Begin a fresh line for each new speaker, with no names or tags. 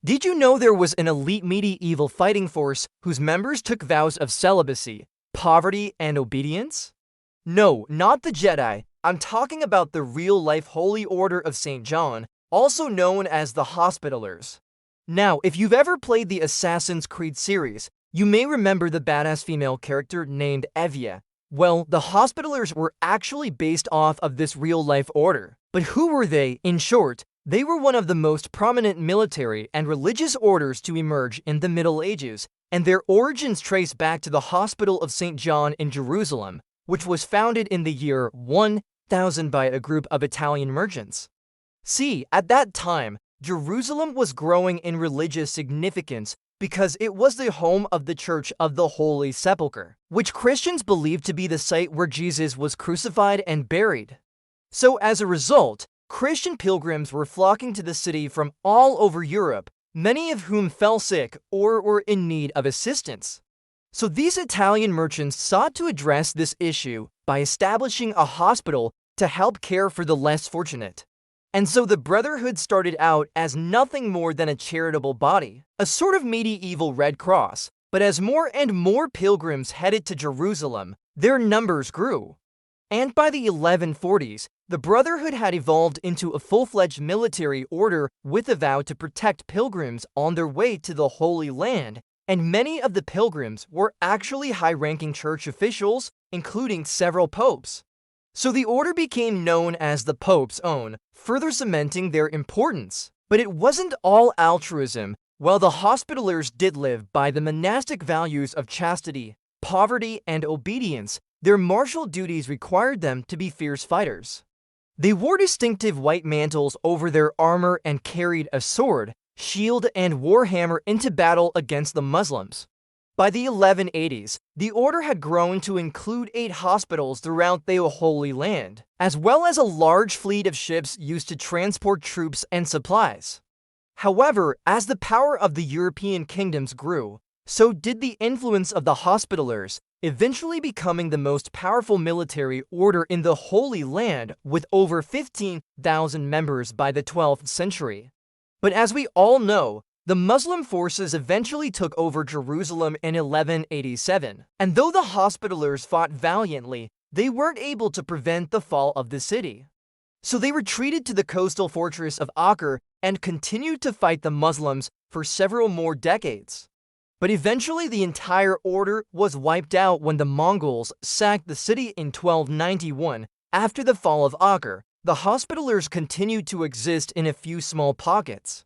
Did you know there was an elite medieval fighting force whose members took vows of celibacy, poverty, and obedience? No, not the Jedi. I'm talking about the real-life Holy Order of St. John, also known as the Hospitallers. Now, if you've ever played the Assassin's Creed series, you may remember the badass female character named Evia. Well, the Hospitallers were actually based off of this real-life order. But who were they, in short? They were one of the most prominent military and religious orders to emerge in the Middle Ages, and their origins trace back to the Hospital of St. John in Jerusalem, which was founded in the year 1000 by a group of Italian merchants. See, at that time, Jerusalem was growing in religious significance because it was the home of the Church of the Holy Sepulchre, which Christians believed to be the site where Jesus was crucified and buried. So as a result, Christian pilgrims were flocking to the city from all over Europe, many of whom fell sick or were in need of assistance. So these Italian merchants sought to address this issue by establishing a hospital to help care for the less fortunate. And so the Brotherhood started out as nothing more than a charitable body, a sort of medieval Red Cross. But as more and more pilgrims headed to Jerusalem, their numbers grew. And by the 1140s, the Brotherhood had evolved into a full-fledged military order with a vow to protect pilgrims on their way to the Holy Land, and many of the pilgrims were actually high-ranking church officials, including several popes. So the order became known as the Pope's Own, further cementing their importance. But it wasn't all altruism. While the Hospitallers did live by the monastic values of chastity, poverty, and obedience, their martial duties required them to be fierce fighters. They wore distinctive white mantles over their armor and carried a sword, shield, and warhammer into battle against the Muslims. By the 1180s, the order had grown to include 8 hospitals throughout the Holy Land, as well as a large fleet of ships used to transport troops and supplies. However, as the power of the European kingdoms grew, so did the influence of the Hospitallers, eventually becoming the most powerful military order in the Holy Land with over 15,000 members by the 12th century. But as we all know, the Muslim forces eventually took over Jerusalem in 1187, and though the Hospitallers fought valiantly, they weren't able to prevent the fall of the city. So they retreated to the coastal fortress of Acre and continued to fight the Muslims for several more decades. But eventually the entire order was wiped out when the Mongols sacked the city in 1291. After the fall of Acre, the Hospitallers continued to exist in a few small pockets.